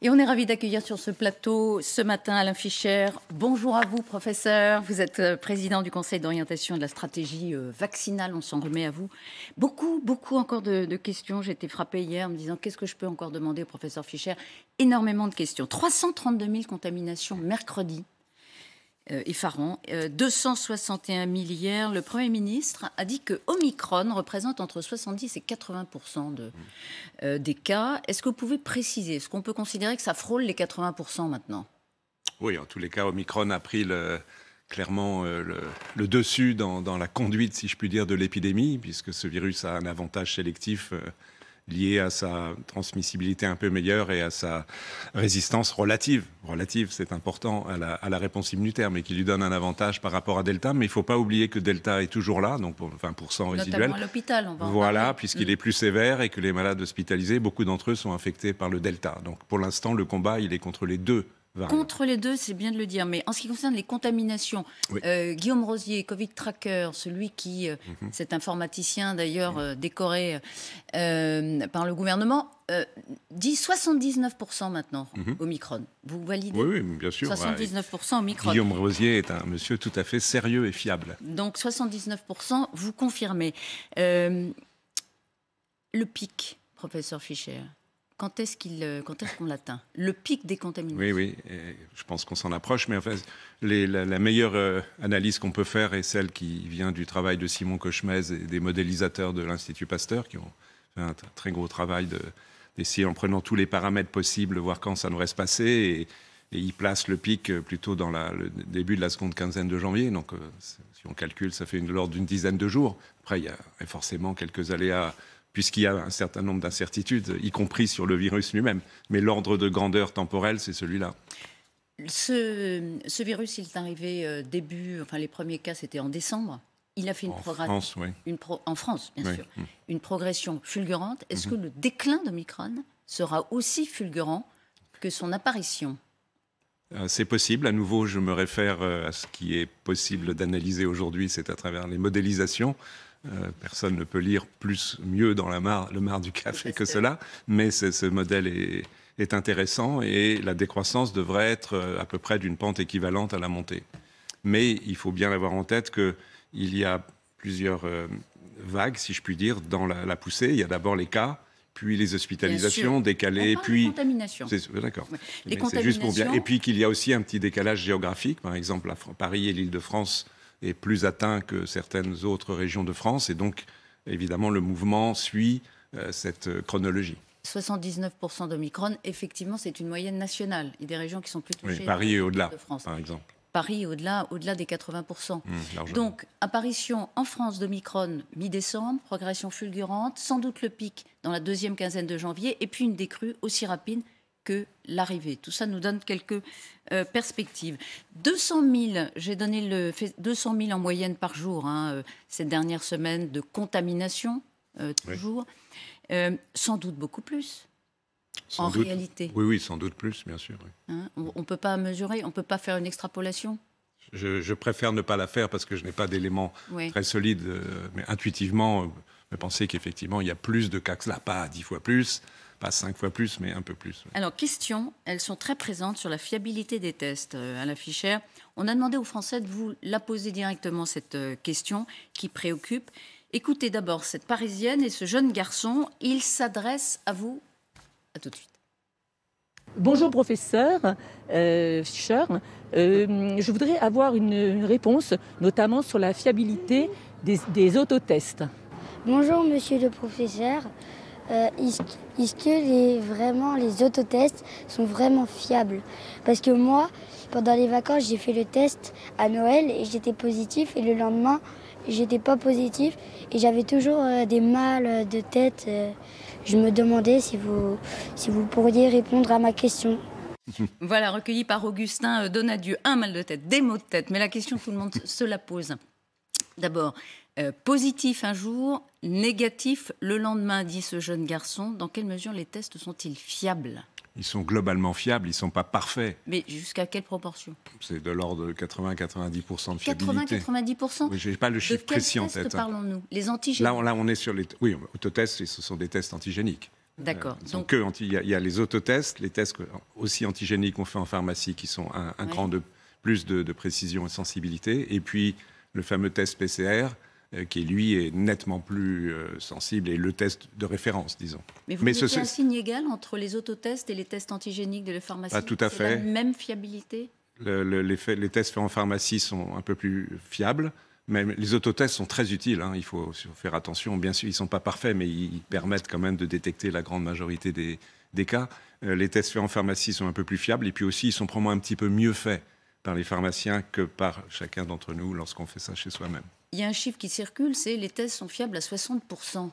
Et on est ravis d'accueillir sur ce plateau ce matin Alain Fischer. Bonjour à vous, professeur. Vous êtes président du Conseil d'orientation et de la stratégie vaccinale. On s'en remet à vous. Beaucoup encore de questions. J'ai été frappée hier en me disant qu'est-ce que je peux encore demander au professeur Fischer. Énormément de questions. 332 000 contaminations mercredi. Effarant. 261 000 hier. Le Premier ministre a dit que Omicron représente entre 70 et 80% des cas. Est-ce que vous pouvez préciser? Est-ce qu'on peut considérer que ça frôle les 80% maintenant? Oui, en tous les cas, Omicron a pris clairement le dessus dans la conduite, si je puis dire, de l'épidémie, puisque ce virus a un avantage sélectif lié à sa transmissibilité un peu meilleure et à sa résistance relative, c'est important, à la réponse immunitaire, mais qui lui donne un avantage par rapport à Delta. Mais il ne faut pas oublier que Delta est toujours là, donc pour 20% résiduel. Notamment à l'hôpital, on va en Voilà, parler. puisqu'il est plus sévère et que les malades hospitalisés, beaucoup d'entre eux sont infectés par le Delta. Donc pour l'instant, le combat, il est contre les deux. Contre les deux, c'est bien de le dire. Mais en ce qui concerne les contaminations, oui. Guillaume Rosier, Covid Tracker, celui qui, cet informaticien d'ailleurs décoré par le gouvernement, dit 79% maintenant Omicron. Vous validez? Oui, bien sûr. 79% Omicron. Guillaume Rosier est un monsieur tout à fait sérieux et fiable. Donc 79%, vous confirmez. Le pic, professeur Fischer, quand est-ce qu'on l'atteint? Le pic des contaminations? Oui, je pense qu'on s'en approche, mais en fait, la meilleure analyse qu'on peut faire est celle qui vient du travail de Simon Cochemez et des modélisateurs de l'Institut Pasteur, qui ont fait un très gros travail d'essayer, en prenant tous les paramètres possibles, voir quand ça devrait se passer, et ils placent le pic plutôt dans le début de la seconde quinzaine de janvier. Donc, si on calcule, ça fait de l'ordre d'une dizaine de jours. Après, il y a forcément quelques aléas, puisqu'il y a un certain nombre d'incertitudes, y compris sur le virus lui-même. Mais l'ordre de grandeur temporelle, c'est celui-là. Ce virus, il est arrivé les premiers cas, c'était en décembre. Il a fait en France, oui. En France, bien sûr. Une progression fulgurante. Est-ce que le déclin d'Omicron sera aussi fulgurant que son apparition? C'est possible. À nouveau, je me réfère à ce qui est possible d'analyser aujourd'hui, c'est à travers les modélisations. Personne ne peut lire mieux dans le marc du café que cela, mais ce modèle est intéressant et la décroissance devrait être à peu près d'une pente équivalente à la montée. Mais il faut bien avoir en tête qu'il y a plusieurs vagues, si je puis dire, dans la poussée. Il y a d'abord les cas, puis les hospitalisations décalées, puis les contaminations. D'accord. Oui. C'est juste pour bien. Et puis qu'il y a aussi un petit décalage géographique. Par exemple, Paris et l'Île-de-France est plus atteint que certaines autres régions de France. Et donc, évidemment, le mouvement suit cette chronologie. 79% d'Omicron, effectivement, c'est une moyenne nationale. Il y a des régions qui sont plus touchées. Oui, Paris et au-delà, de France. par exemple. Paris au-delà des 80%. Donc, apparition en France d'Omicron mi-décembre, progression fulgurante, sans doute le pic dans la deuxième quinzaine de janvier, et puis une décrue aussi rapide que l'arrivée. Tout ça nous donne quelques perspectives. 200 000, j'ai donné 200 000 en moyenne par jour cette dernière semaine de contamination, toujours. Sans doute beaucoup plus, réalité. Oui, sans doute plus, bien sûr. Oui. On ne peut pas mesurer, on ne peut pas faire une extrapolation. Je préfère ne pas la faire parce que je n'ai pas d'éléments très solides, mais intuitivement, me penser qu'effectivement, il y a plus de cas que cela, pas 10 fois plus, pas 5 fois plus, mais un peu plus. Oui. Alors, questions, elles sont très présentes sur la fiabilité des tests, Alain Fischer. On a demandé aux Français de vous la poser directement, cette question qui préoccupe. Écoutez d'abord cette Parisienne et ce jeune garçon. Il s'adresse à vous. À tout de suite. Bonjour professeur Fischer. Je voudrais avoir une réponse, notamment sur la fiabilité des autotests. Bonjour monsieur le professeur. Est-ce que les autotests sont vraiment fiables? Parce que moi, pendant les vacances, j'ai fait le test à Noël et j'étais positif. Et le lendemain, j'étais pas positif. Et j'avais toujours des mal de tête. Je me demandais si vous pourriez répondre à ma question. Voilà, recueilli par Augustin Donadieu. Un mal de tête, des maux de tête. Mais la question, tout le monde se la pose. D'abord, positif un jour, négatif le lendemain, dit ce jeune garçon. Dans quelle mesure les tests sont-ils fiables? Ils sont globalement fiables, ils ne sont pas parfaits. Mais jusqu'à quelle proportion? C'est de l'ordre de 80-90% de fiabilité. 80-90%? Oui, je n'ai pas le chiffre précis en tête. De quel test parlons-nous? Les antigéniques? Là, on est sur les... Oui, autotests, ce sont des tests antigéniques. D'accord. Donc, il y a les autotests, les tests aussi antigéniques qu'on fait en pharmacie qui sont un cran de plus de précision et de sensibilité. Et puis le fameux test PCR qui, lui, est nettement plus sensible et le test de référence, disons. Mais vous mettez un signe égal entre les autotests et les tests antigéniques de la pharmacie? Pas tout à fait. C'est la même fiabilité? Les tests faits en pharmacie sont un peu plus fiables. Mais les autotests sont très utiles, hein. Il faut faire attention. Bien sûr, ils ne sont pas parfaits, mais ils permettent quand même de détecter la grande majorité des cas. Les tests faits en pharmacie sont un peu plus fiables. Et puis aussi, ils sont probablement un petit peu mieux faits par les pharmaciens que par chacun d'entre nous lorsqu'on fait ça chez soi-même. Il y a un chiffre qui circule, c'est les tests sont fiables à 60%.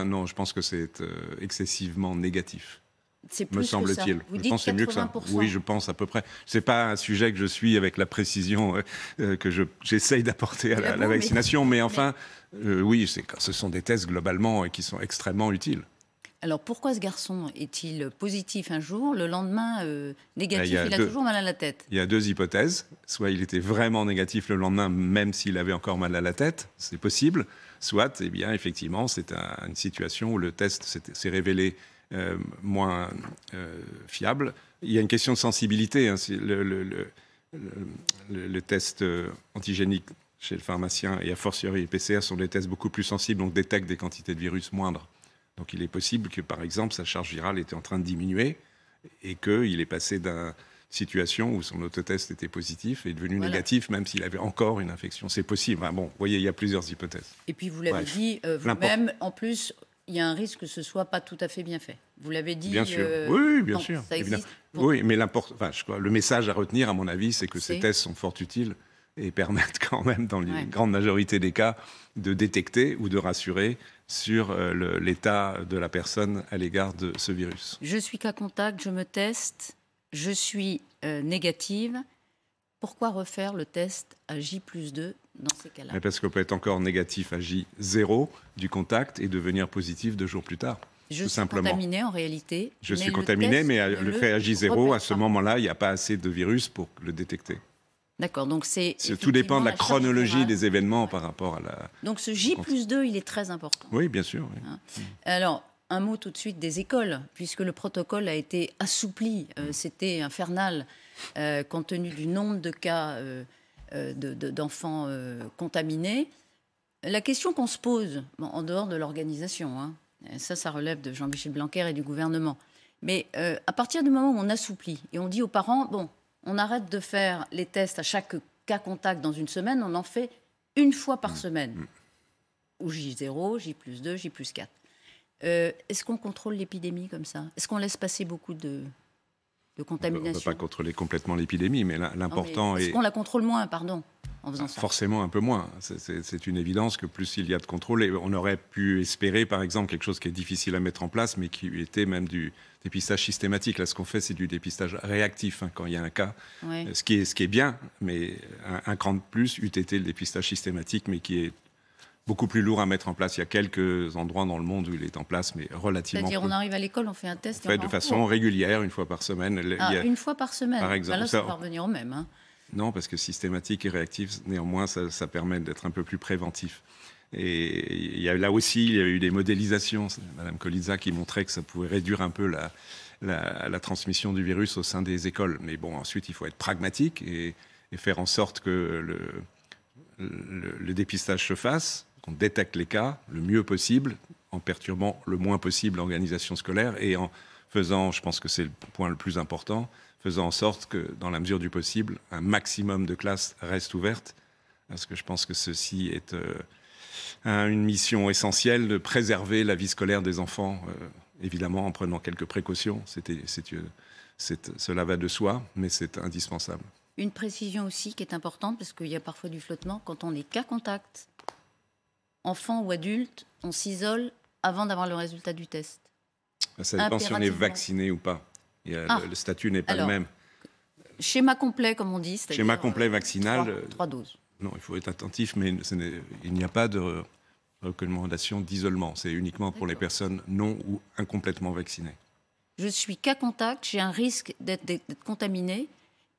Non, je pense que c'est excessivement négatif. C'est plus me semble-t-il. Vous je dites pense que c'est mieux que ça. Oui, je pense à peu près. C'est pas un sujet que je suis avec la précision que j'essaye d'apporter à la vaccination, mais enfin, oui, ce sont des tests globalement qui sont extrêmement utiles. Alors pourquoi ce garçon est-il positif un jour, le lendemain négatif, il a toujours mal à la tête? Il y a deux hypothèses. Soit il était vraiment négatif le lendemain, même s'il avait encore mal à la tête, c'est possible. Soit, eh bien, effectivement, c'est une situation où le test s'est révélé moins fiable. Il y a une question de sensibilité. Hein. Le test antigénique chez le pharmacien et a fortiori les PCR sont des tests beaucoup plus sensibles, donc détectent des quantités de virus moindres. Donc il est possible que, par exemple, sa charge virale était en train de diminuer et qu'il est passé d'une situation où son autotest était positif et est devenu négatif, même s'il avait encore une infection. C'est possible. Enfin, bon, vous voyez, il y a plusieurs hypothèses. Et puis vous l'avez dit vous-même, en plus, il y a un risque que ce ne soit pas tout à fait bien fait. Vous l'avez dit. Bien sûr. Oui, bien sûr. Ça existe oui, mais le message à retenir, à mon avis, c'est que ces tests sont fort utiles et permettent quand même, dans la grande majorité des cas, de détecter ou de rassurer sur l'état de la personne à l'égard de ce virus. Je suis cas contact, je me teste, je suis négative. Pourquoi refaire le test à J+2 dans ces cas-là? Parce qu'on peut être encore négatif à J0 du contact et devenir positif 2 jours plus tard. Je suis contaminé en réalité. Je suis contaminé, mais le fait à J0, à ce moment-là, il n'y a pas assez de virus pour le détecter. D'accord, donc tout dépend de la chronologie des événements par rapport à la... Donc ce J+2, il est très important. Oui, bien sûr. Oui. Alors, un mot tout de suite des écoles, puisque le protocole a été assoupli. C'était infernal, compte tenu du nombre de cas d'enfants contaminés. La question qu'on se pose, en dehors de l'organisation, ça relève de Jean-Michel Blanquer et du gouvernement, mais à partir du moment où on assouplit et on dit aux parents, bon, on arrête de faire les tests à chaque cas contact dans une semaine, on en fait une fois par semaine, ou J0, J+2, J+4. Est-ce qu'on contrôle l'épidémie comme ça? Est-ce qu'on laisse passer beaucoup de contamination? On ne peut pas contrôler complètement l'épidémie, mais l'important est... Est-ce qu'on la contrôle moins, pardon, en faisant ça? Forcément un peu moins. C'est une évidence que plus il y a de contrôle, et on aurait pu espérer, par exemple, quelque chose qui est difficile à mettre en place, mais qui était même du dépistage systématique. Là, ce qu'on fait, c'est du dépistage réactif, quand il y a un cas. Ouais. Ce qui est bien, mais un cran de plus eût été le dépistage systématique, mais qui est beaucoup plus lourd à mettre en place. Il y a quelques endroits dans le monde où il est en place, mais relativement C'est-à-dire, on arrive à l'école, on fait un test... On fait de façon régulière, une fois par semaine. Une fois par semaine? Par exemple. Là, ça va revenir au même. Non, parce que systématique et réactif, néanmoins, ça permet d'être un peu plus préventif. Et là aussi, il y a eu des modélisations. C'est Mme Colizza qui montrait que ça pouvait réduire un peu la transmission du virus au sein des écoles. Mais bon, ensuite, il faut être pragmatique et faire en sorte que le dépistage se fasse, qu'on détecte les cas le mieux possible, en perturbant le moins possible l'organisation scolaire et en faisant, je pense que c'est le point le plus important, faisant en sorte que, dans la mesure du possible, un maximum de classes restent ouvertes, parce que je pense que ceci est une mission essentielle de préserver la vie scolaire des enfants, évidemment en prenant quelques précautions. Cela va de soi, mais c'est indispensable. Une précision aussi qui est importante, parce qu'il y a parfois du flottement, quand on est cas contact, enfant ou adulte, on s'isole avant d'avoir le résultat du test. Ça dépend si on est vacciné ou pas. Le statut n'est pas le même. Schéma complet, comme on dit. Schéma complet vaccinal. 3 doses. Non, il faut être attentif, mais il n'y a pas de recommandation d'isolement. C'est uniquement pour les personnes non ou incomplètement vaccinées. Je suis cas contact, j'ai un risque d'être contaminé,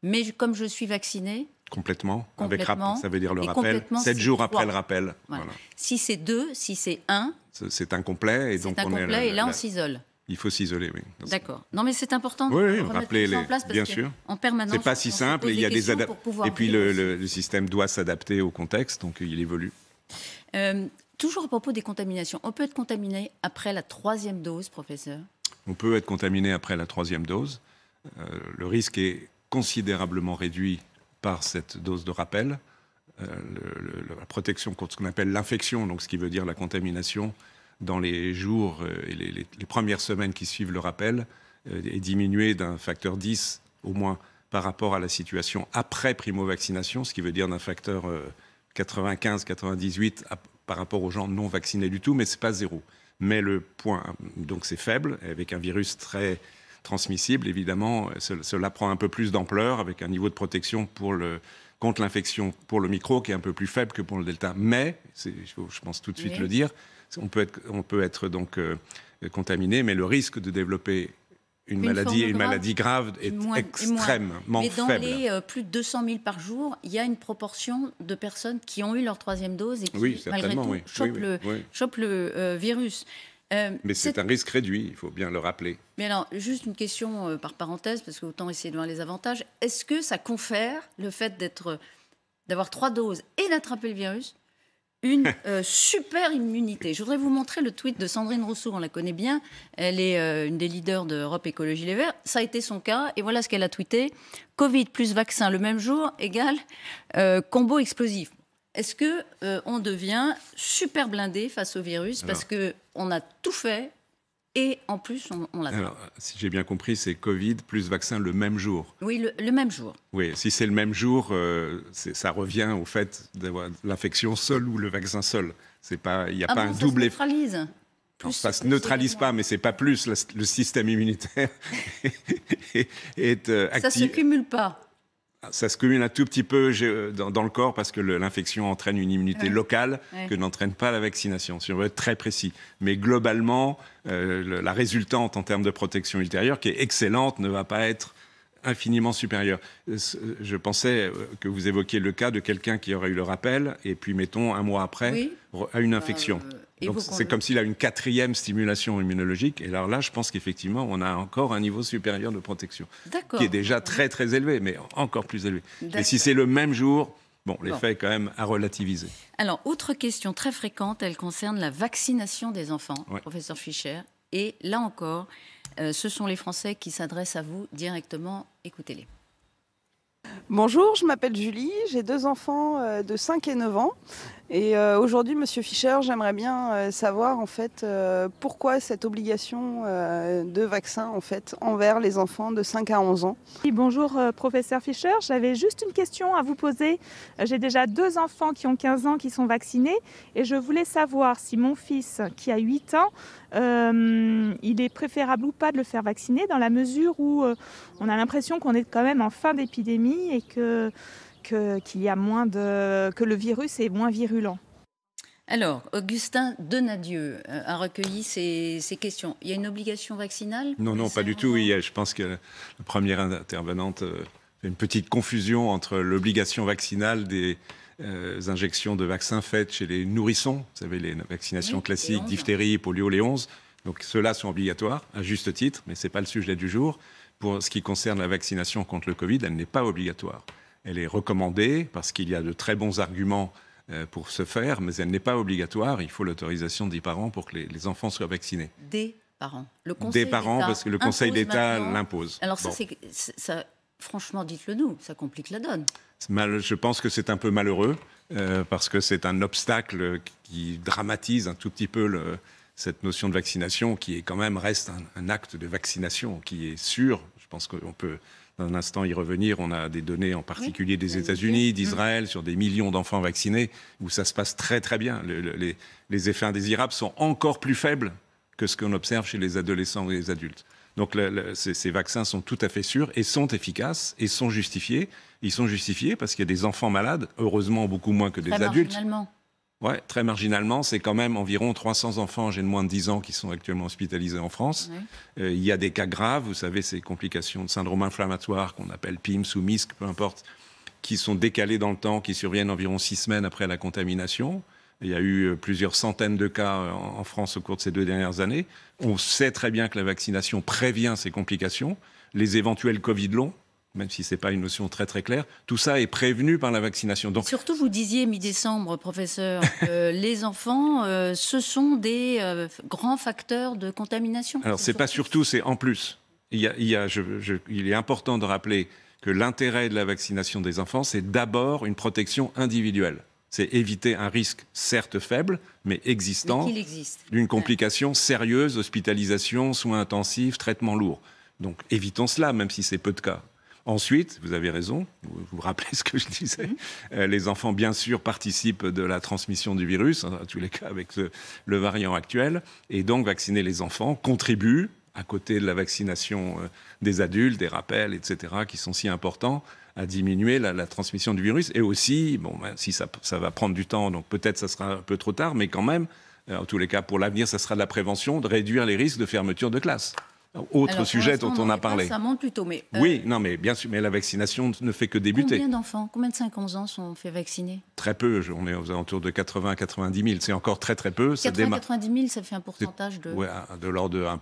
mais comme je suis vacciné... Complètement. Avec rappel, ça veut dire le rappel. 7 jours après le rappel. Voilà. Si c'est 2, si c'est 1... C'est incomplet. Et donc et là, on s'isole. Il faut s'isoler, oui. D'accord. Non, mais c'est important de rappeler en place parce bien sûr. En permanence, c'est pas si simple. Il y a des et puis le système doit s'adapter au contexte, donc il évolue. Toujours à propos des contaminations, on peut être contaminé après la 3e dose, professeur? On peut être contaminé après la 3e dose. Le risque est considérablement réduit par cette dose de rappel. La protection contre ce qu'on appelle l'infection, donc ce qui veut dire la contamination, dans les jours et les premières semaines qui suivent le rappel, est diminuée d'un facteur 10 au moins par rapport à la situation après primo-vaccination, ce qui veut dire d'un facteur 95-98 par rapport aux gens non vaccinés du tout, mais ce n'est pas zéro. Mais le point, donc c'est faible, avec un virus très transmissible, évidemment, cela prend un peu plus d'ampleur, avec un niveau de protection contre l'infection pour le micro qui est un peu plus faible que pour le delta. Mais, je pense tout de suite le dire, on peut être donc contaminé, mais le risque de développer une maladie grave est extrêmement faible. Mais dans les plus de 200 000 par jour, il y a une proportion de personnes qui ont eu leur 3e dose et qui, malgré tout, chopent le virus. Mais c'est un risque réduit, il faut bien le rappeler. Mais alors, juste une question par parenthèse, parce qu'autant essayer de voir les avantages. Est-ce que ça confère le fait d'avoir 3 doses et d'attraper le virus une super immunité? Je voudrais vous montrer le tweet de Sandrine Rousseau, on la connaît bien. Elle est une des leaders d'Europe Écologie Les Verts. Ça a été son cas, et voilà ce qu'elle a tweeté. Covid plus vaccin le même jour égale combo explosif. Est-ce qu'on devient super blindé face au virus parce qu'on a tout fait et en plus on l'attrape? Alors, si j'ai bien compris, c'est Covid plus vaccin le même jour. Oui, le même jour. Oui, si c'est le même jour, ça revient au fait d'avoir l'infection seule ou le vaccin seul. Il n'y a pas un double effet. Ça se neutralise pas, mais c'est pas plus. Le système immunitaire est actif. Ça se cumule pas. Ça se cumule un tout petit peu dans le corps parce que l'infection entraîne une immunité locale que n'entraîne pas la vaccination, si on veut être très précis. Mais globalement, la résultante en termes de protection ultérieure, qui est excellente, ne va pas être infiniment supérieure. Je pensais que vous évoquiez le cas de quelqu'un qui aurait eu le rappel et puis, mettons, un mois après, a une infection. Donc c'est comme s'il a une 4e stimulation immunologique. Et alors là, je pense qu'effectivement, on a encore un niveau supérieur de protection, qui est déjà très très élevé, mais encore plus élevé. Et si c'est le même jour, l'effet est quand même à relativiser. Alors, autre question très fréquente, elle concerne la vaccination des enfants, professeur Fischer. Et là encore, ce sont les Français qui s'adressent à vous directement. Écoutez-les. Bonjour, je m'appelle Julie, j'ai 2 enfants de 5 et 9 ans. Et aujourd'hui, Monsieur Fischer, j'aimerais bien savoir en fait pourquoi cette obligation de vaccin en fait envers les enfants de 5 à 11 ans. Oui, bonjour professeur Fischer, j'avais juste une question à vous poser. J'ai déjà 2 enfants qui ont 15 ans qui sont vaccinés et je voulais savoir si mon fils qui a 8 ans, il est préférable ou pas de le faire vacciner dans la mesure où on a l'impression qu'on est quand même en fin d'épidémie et qu'il y a que le virus est moins virulent. Alors, Augustin Donadieu a recueilli ces questions. Il y a une obligation vaccinale? Non, pas du tout. Je pense que la première intervenante fait une petite confusion entre l'obligation vaccinale des injections de vaccins faites chez les nourrissons. Vous savez, les vaccinations classiques, diphtérie, polio, les 11. Donc ceux-là sont obligatoires, à juste titre, mais ce n'est pas le sujet du jour. Pour ce qui concerne la vaccination contre le Covid, elle n'est pas obligatoire. Elle est recommandée parce qu'il y a de très bons arguments pour ce faire, mais elle n'est pas obligatoire. Il faut l'autorisation des parents pour que les enfants soient vaccinés. Des parents. Des parents, parce que le Conseil d'État l'impose. Alors ça, franchement, dites-le nous, ça complique la donne. Je pense que c'est un peu malheureux, parce que c'est un obstacle qui dramatise un tout petit peu cette notion de vaccination, qui est quand même reste un acte de vaccination, qui est sûr. Je pense qu'on peut dans un instant y revenir. On a des données en particulier des États-Unis, d'Israël, sur des millions d'enfants vaccinés, où ça se passe très très bien. Les effets indésirables sont encore plus faibles que ce qu'on observe chez les adolescents et les adultes. Donc ces vaccins sont tout à fait sûrs et sont efficaces et sont justifiés. Ils sont justifiés parce qu'il y a des enfants malades, heureusement beaucoup moins que des adultes. Marginalement. Ouais, très marginalement. C'est quand même environ 300 enfants âgés de moins de 10 ans qui sont actuellement hospitalisés en France. Oui. Il y a des cas graves, vous savez, ces complications de syndrome inflammatoire qu'on appelle PIMS ou MISC, peu importe, qui sont décalées dans le temps, qui surviennent environ 6 semaines après la contamination. Il y a eu plusieurs centaines de cas en France au cours de ces 2 dernières années. On sait très bien que la vaccination prévient ces complications. Les éventuels Covid longs, même si ce n'est pas une notion très très claire, tout ça est prévenu par la vaccination. Donc, surtout, vous disiez mi-décembre, professeur, les enfants, ce sont des grands facteurs de contamination. Alors, c'est pas surtout, c'est en plus. Il est important de rappeler que l'intérêt de la vaccination des enfants, c'est d'abord une protection individuelle. C'est éviter un risque, certes faible, mais existant, d'une complication sérieuse, hospitalisation, soins intensifs, traitement lourd. Donc évitons cela, même si c'est peu de cas. Ensuite, vous avez raison, vous vous rappelez ce que je disais, les enfants, bien sûr, participent de la transmission du virus, en tous les cas avec le variant actuel, et donc vacciner les enfants contribue, à côté de la vaccination des adultes, des rappels, etc., qui sont si importants, à diminuer la transmission du virus. Et aussi, bon, si ça va prendre du temps, donc peut-être ça sera un peu trop tard, mais quand même, en tous les cas, pour l'avenir, ça sera de la prévention, de réduire les risques de fermeture de classe. Autre sujet dont on a parlé. Ça monte plutôt, mais... Oui, non, mais bien sûr, mais la vaccination ne fait que débuter. Combien d'enfants, combien de 5-11 ans sont fait vacciner? Très peu, on est aux alentours de 80 à 90 000. C'est encore très très peu. 80-90 000, ça fait un pourcentage de... Oui, de l'ordre de 1%,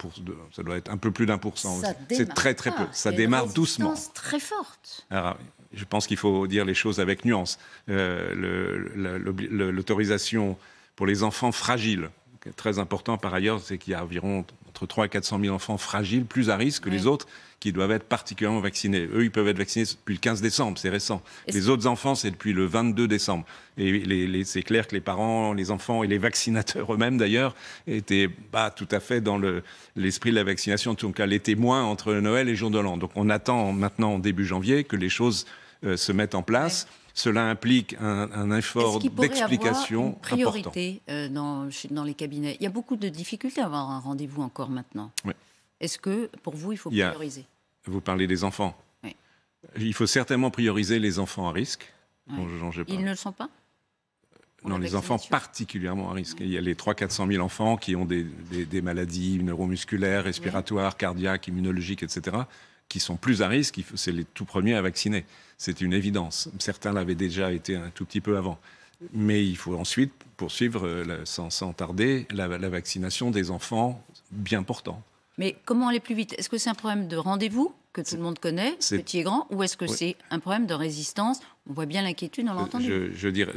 ça doit être un peu plus d'1%. C'est très très peu. Ça démarre doucement. C'est très forte. Alors, je pense qu'il faut dire les choses avec nuance. L'autorisation pour les enfants fragiles, très important par ailleurs, c'est qu'il y a environ entre 300 et 400 000 enfants fragiles, plus à risque que les autres, qui doivent être particulièrement vaccinés. Eux, ils peuvent être vaccinés depuis le 15 décembre, c'est récent. Les autres enfants, c'est depuis le 22 décembre. Et c'est clair que les parents, les enfants et les vaccinateurs eux-mêmes, d'ailleurs, étaient pas tout à fait dans l'esprit de la vaccination, en tout cas les témoins entre Noël et Jour de l'An. Donc on attend maintenant, début janvier, que les choses se mettent en place. Cela implique un effort d'explication important. Priorité dans les cabinets. Il y a beaucoup de difficultés à avoir un rendez-vous encore maintenant. Oui. Est-ce que, pour vous, il faut prioriser? Vous parlez des enfants. Oui. Il faut certainement prioriser les enfants à risque. Oui. Ils ne le sont pas? Non, les enfants particulièrement à risque. Il y a les 300 000 à 400 000 enfants qui ont des maladies neuromusculaires, respiratoires, cardiaques, immunologiques, etc., qui sont plus à risque. C'est les tout premiers à vacciner. C'est une évidence. Certains l'avaient déjà été un tout petit peu avant. Mais il faut ensuite poursuivre, sans tarder, la vaccination des enfants bien portants. Mais comment aller plus vite? Est-ce que c'est un problème de rendez-vous que tout le monde connaît, petit et grand, ou est-ce que c'est un problème de résistance? On voit bien l'inquiétude, on l'a entendu. Je dirais,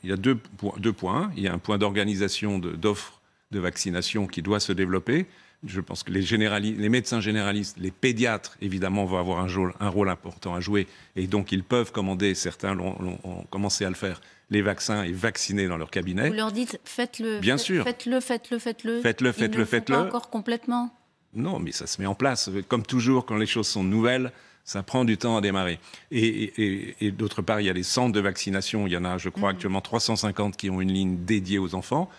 il y a deux points. Il y a un point d'organisation d'offres de vaccination qui doit se développer. Je pense que les médecins généralistes, les pédiatres, évidemment, vont avoir un rôle important à jouer. Et donc, ils peuvent commander, certains ont commencé à le faire, les vaccins et vacciner dans leur cabinet. Vous leur dites, faites-le. Bien sûr. Faites-le. Faites-le. Pas encore complètement. Non, mais ça se met en place. Comme toujours, quand les choses sont nouvelles, ça prend du temps à démarrer. Et d'autre part, il y a les centres de vaccination. Il y en a, je crois, actuellement 350 qui ont une ligne dédiée aux enfants.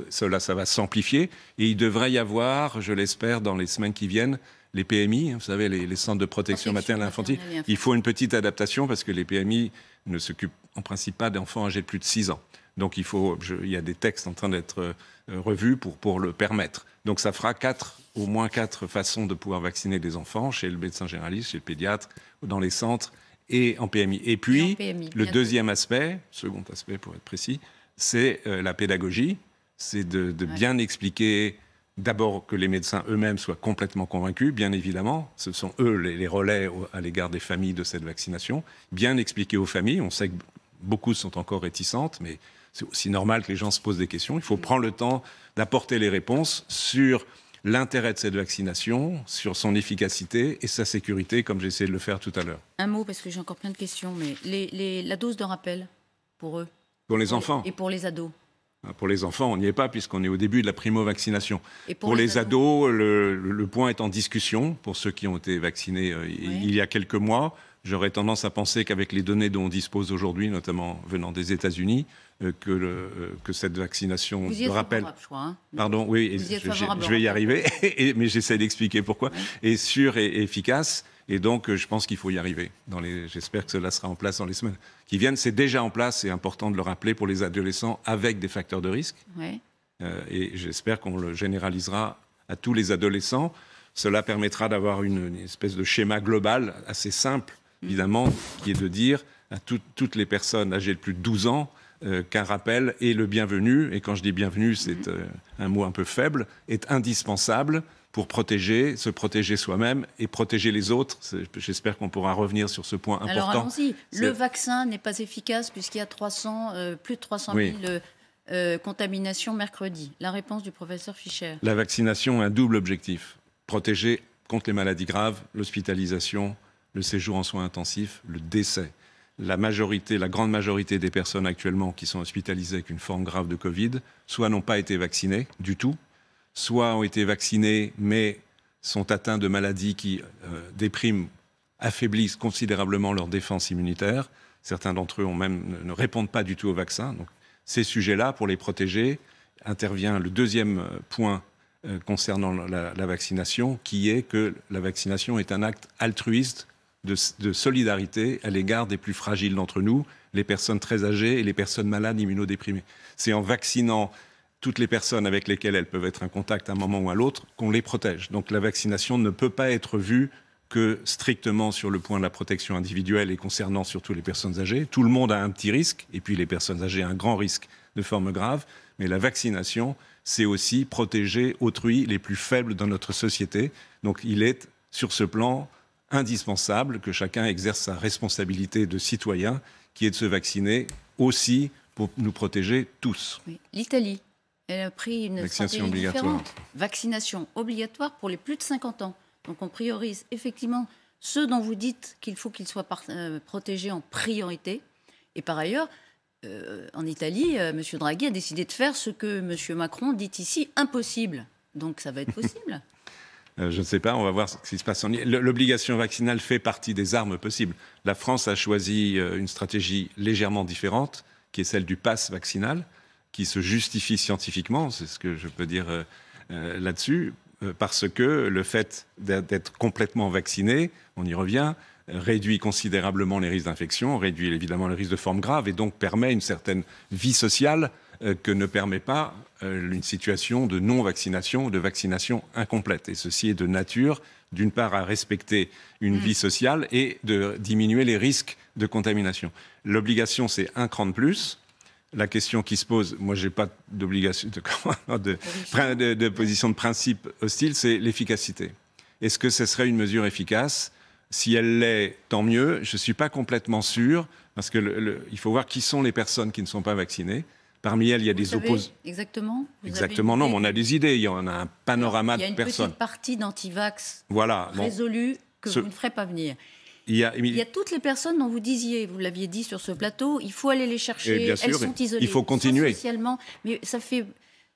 Ça va s'amplifier. Et il devrait y avoir, je l'espère, dans les semaines qui viennent, les PMI, vous savez, les centres de protection maternelle et infantile. Il faut une petite adaptation parce que les PMI ne s'occupent en principe pas d'enfants âgés de plus de 6 ans. Donc il y a des textes en train d'être revus pour le permettre. Donc ça fera au moins 4 façons de pouvoir vacciner des enfants, chez le médecin généraliste, chez le pédiatre, dans les centres et en PMI. Et puis, le deuxième aspect, second aspect pour être précis, c'est la pédagogie. C'est de bien expliquer, d'abord que les médecins eux-mêmes soient complètement convaincus, bien évidemment. Ce sont eux les relais à l'égard des familles de cette vaccination. Bien expliquer aux familles. On sait que beaucoup sont encore réticentes, mais c'est aussi normal que les gens se posent des questions. Il faut prendre le temps d'apporter les réponses sur l'intérêt de cette vaccination, sur son efficacité et sa sécurité, comme j'ai essayé de le faire tout à l'heure. Un mot, parce que j'ai encore plein de questions, mais la dose de rappel, pour eux? Pour les enfants. Et pour les ados? Pour les enfants, on n'y est pas, puisqu'on est au début de la primo-vaccination. Pour les ados, le point est en discussion, pour ceux qui ont été vaccinés il y a quelques mois. J'aurais tendance à penser qu'avec les données dont on dispose aujourd'hui, notamment venant des États-Unis, que cette vaccination de rappel... Je crois, hein. Pardon, oui, je vais y arriver, mais j'essaie d'expliquer pourquoi. Est sûre et efficace, et donc je pense qu'il faut y arriver. J'espère que cela sera en place dans les semaines qui viennent. C'est déjà en place, c'est important de le rappeler pour les adolescents avec des facteurs de risque. Oui. Et j'espère qu'on le généralisera à tous les adolescents. Cela permettra d'avoir une espèce de schéma global assez simple, évidemment, qui est de dire à toutes les personnes âgées de plus de 12 ans, qu'un rappel est le bienvenu, et quand je dis bienvenu, c'est un mot un peu faible, est indispensable pour se protéger soi-même et protéger les autres. J'espère qu'on pourra revenir sur ce point important. Alors allons-y. Le vaccin n'est pas efficace puisqu'il y a plus de 300 000 contaminations mercredi. La réponse du professeur Fischer. La vaccination a un double objectif. Protéger contre les maladies graves, l'hospitalisation, le séjour en soins intensifs, le décès. La grande majorité des personnes actuellement qui sont hospitalisées avec une forme grave de Covid, soit n'ont pas été vaccinées du tout, soit ont été vaccinées mais sont atteints de maladies qui dépriment, affaiblissent considérablement leur défense immunitaire. Certains d'entre eux ne répondent pas du tout au vaccin. Donc, ces sujets-là, pour les protéger, intervient le deuxième point concernant la vaccination, qui est que la vaccination est un acte altruiste de solidarité à l'égard des plus fragiles d'entre nous, les personnes très âgées et les personnes malades immunodéprimées. C'est en vaccinant toutes les personnes avec lesquelles elles peuvent être en contact à un moment ou à l'autre qu'on les protège. Donc la vaccination ne peut pas être vue que strictement sur le point de la protection individuelle et concernant surtout les personnes âgées. Tout le monde a un petit risque, et puis les personnes âgées ont un grand risque de forme grave, mais la vaccination, c'est aussi protéger autrui, les plus faibles dans notre société. Donc il est, sur ce plan, indispensable que chacun exerce sa responsabilité de citoyen, qui est de se vacciner aussi pour nous protéger tous. Oui. L'Italie, elle a pris une stratégie différente. Vaccination obligatoire pour les plus de 50 ans. Donc on priorise effectivement ceux dont vous dites qu'il faut qu'ils soient protégés en priorité. Et par ailleurs, en Italie, M. Draghi a décidé de faire ce que M. Macron dit ici impossible. Donc ça va être possible. Je ne sais pas, on va voir ce qui se passe. L'obligation vaccinale fait partie des armes possibles. La France a choisi une stratégie légèrement différente, qui est celle du pass vaccinal, qui se justifie scientifiquement, c'est ce que je peux dire là-dessus, parce que le fait d'être complètement vacciné, on y revient, réduit considérablement les risques d'infection, réduit évidemment les risques de formes graves et donc permet une certaine vie sociale que ne permet pas une situation de non-vaccination ou de vaccination incomplète. Et ceci est de nature, d'une part, à respecter une vie sociale et de diminuer les risques de contamination. L'obligation, c'est un cran de plus. La question qui se pose, moi, je n'ai pas d'obligation, de position de principe hostile, c'est l'efficacité. Est-ce que ce serait une mesure efficace ? Si elle l'est, tant mieux. Je ne suis pas complètement sûr, parce qu'il faut voir qui sont les personnes qui ne sont pas vaccinées. Parmi elles, il y a des opposants. Exactement. Exactement, non, mais on a des idées. Il y en a un panorama de personnes. Il y a une petite partie d'antivax résolue que vous ne ferez pas venir. Il y a toutes les personnes dont vous disiez, vous l'aviez dit sur ce plateau, il faut aller les chercher, bien sûr, elles sont isolées. Il faut continuer. Socialement, mais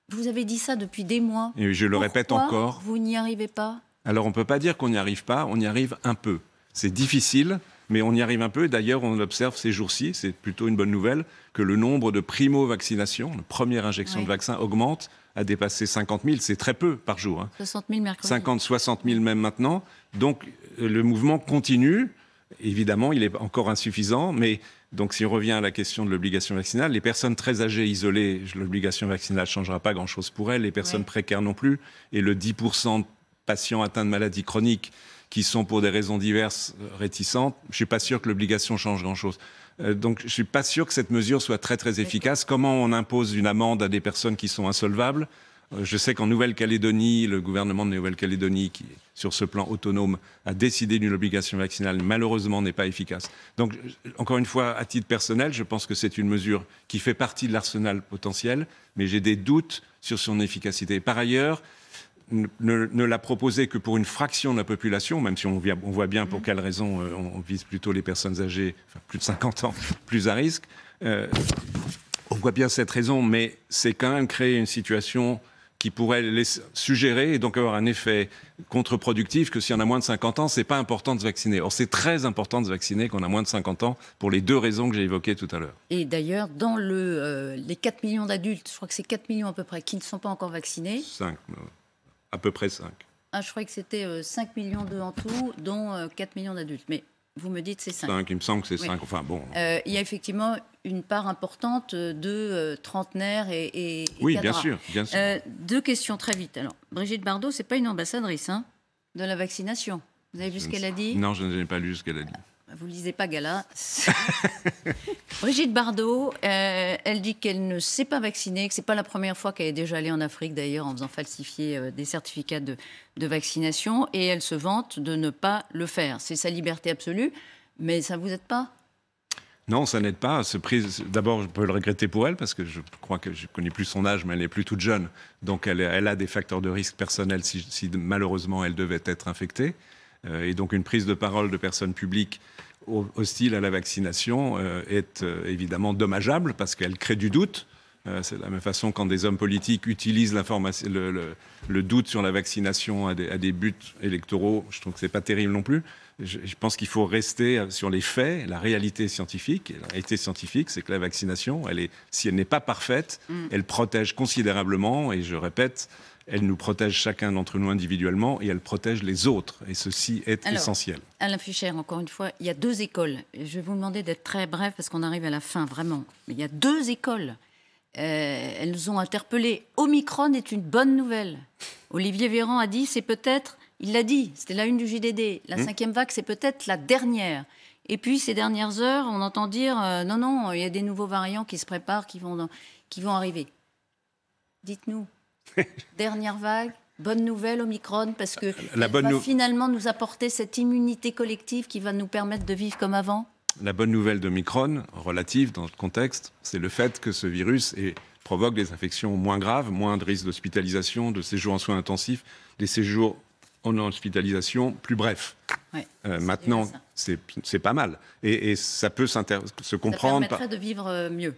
vous avez dit ça depuis des mois. Et je le répète encore. Vous n'y arrivez pas ? Alors on ne peut pas dire qu'on n'y arrive pas, on y arrive un peu. C'est difficile, mais on y arrive un peu. D'ailleurs, on observe ces jours-ci, c'est plutôt une bonne nouvelle, que le nombre de primo-vaccinations, la première injection de vaccin, augmente, a dépassé 50 000. C'est très peu par jour. 60 000 mercredi. 50, 60 000 même maintenant. Donc le mouvement continue. Évidemment, il est encore insuffisant, mais donc si on revient à la question de l'obligation vaccinale, les personnes très âgées, isolées, l'obligation vaccinale ne changera pas grand-chose pour elles, les personnes précaires non plus, et le 10% de patients atteints de maladies chroniques qui sont pour des raisons diverses réticentes, je ne suis pas sûr que l'obligation change grand-chose. Donc je ne suis pas sûr que cette mesure soit très très efficace. Comment on impose une amende à des personnes qui sont insolvables ? Je sais qu'en Nouvelle-Calédonie, le gouvernement de Nouvelle-Calédonie, qui sur ce plan autonome, a décidé d'une obligation vaccinale, malheureusement n'est pas efficace. Donc encore une fois, à titre personnel, je pense que c'est une mesure qui fait partie de l'arsenal potentiel, mais j'ai des doutes sur son efficacité. Par ailleurs, ne la proposer que pour une fraction de la population, même si on voit bien pour quelles raisons on vise plutôt les personnes âgées, enfin, plus de 50 ans, plus à risque. On voit bien cette raison, mais c'est quand même créer une situation qui pourrait suggérer et donc avoir un effet contre-productif que si on a moins de 50 ans, c'est pas important de se vacciner. Or, c'est très important de se vacciner quand on a moins de 50 ans pour les deux raisons que j'ai évoquées tout à l'heure. Et d'ailleurs, dans les 4 millions d'adultes, je crois que c'est 4 millions à peu près, qui ne sont pas encore vaccinés. 5, à peu près 5. Ah, je croyais que c'était 5 millions en tout, dont 4 millions d'adultes. Mais vous me dites c'est 5. 5, il me semble que c'est 5. Enfin bon. Il y a effectivement une part importante de trentenaires et oui, cadras. bien sûr. Deux questions très vite. Alors, Brigitte Bardot, c'est pas une ambassadrice de la vaccination. Vous avez vu ce qu'elle a dit ? Non, je n'ai pas lu ce qu'elle a dit. Vous ne lisez pas Gala. Brigitte Bardot, elle dit qu'elle ne s'est pas vaccinée, que ce n'est pas la première fois qu'elle est déjà allée en Afrique, d'ailleurs, en faisant falsifier des certificats de vaccination. Et elle se vante de ne pas le faire. C'est sa liberté absolue, mais ça ne vous aide pas? Non, ça n'aide pas. D'abord, je peux le regretter pour elle, parce que je crois que je ne connais plus son âge, mais elle n'est plus toute jeune. Donc, elle a des facteurs de risque personnels si malheureusement elle devait être infectée. Et donc, une prise de parole de personnes publiques hostile à la vaccination est évidemment dommageable parce qu'elle crée du doute. C'est de la même façon quand des hommes politiques utilisent le doute sur la vaccination à des buts électoraux. Je trouve que ce n'est pas terrible non plus. Je pense qu'il faut rester sur les faits, la réalité scientifique. Et la réalité scientifique, c'est que la vaccination, si elle n'est pas parfaite, elle protège considérablement. Et je répète, elle nous protège chacun d'entre nous individuellement et elle protège les autres. Et ceci est essentiel. Alain Fischer, encore une fois, il y a 2 écoles. Je vais vous demander d'être très bref parce qu'on arrive à la fin, vraiment. Mais il y a 2 écoles. Elles nous ont interpellés. Omicron est une bonne nouvelle. Olivier Véran a dit, c'est peut-être, il l'a dit, c'était la une du JDD, la 5e vague, c'est peut-être la dernière. Et puis, ces dernières heures, on entend dire, non, il y a des nouveaux variants qui se préparent, qui vont arriver. Dites-nous. Dernière vague, bonne nouvelle, Omicron, parce que va finalement nous apporter cette immunité collective qui va nous permettre de vivre comme avant. La bonne nouvelle d'Omicron, relative dans le contexte, c'est le fait que ce virus provoque des infections moins graves, moins de risques d'hospitalisation, de séjours en soins intensifs, des séjours en hospitalisation plus brefs. Ouais, maintenant, c'est pas mal. Et ça peut se comprendre. Ça permettrait de vivre mieux.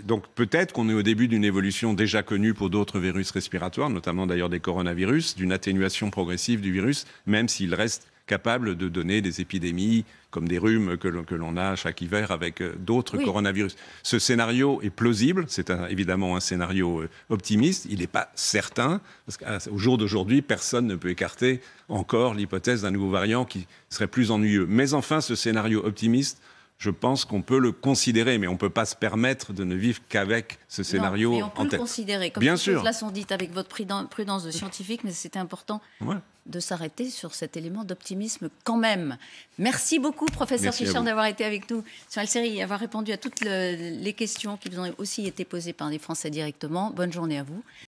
Donc peut-être qu'on est au début d'une évolution déjà connue pour d'autres virus respiratoires, notamment d'ailleurs des coronavirus, d'une atténuation progressive du virus, même s'il reste capable de donner des épidémies comme des rhumes que l'on a chaque hiver avec d'autres coronavirus. Ce scénario est plausible, c'est évidemment un scénario optimiste, il n'est pas certain, parce qu'au jour d'aujourd'hui, personne ne peut écarter encore l'hypothèse d'un nouveau variant qui serait plus ennuyeux. Mais enfin, ce scénario optimiste, je pense qu'on peut le considérer, mais on ne peut pas se permettre de ne vivre qu'avec ce scénario en tête. On peut le considérer, comme bien ces choses-là sont dites avec votre prudence de scientifique, mais c'était important de s'arrêter sur cet élément d'optimisme quand même. Merci beaucoup, professeur Fischer, d'avoir été avec nous sur Alcérie et avoir répondu à toutes les questions qui vous ont aussi été posées par des Français directement. Bonne journée à vous.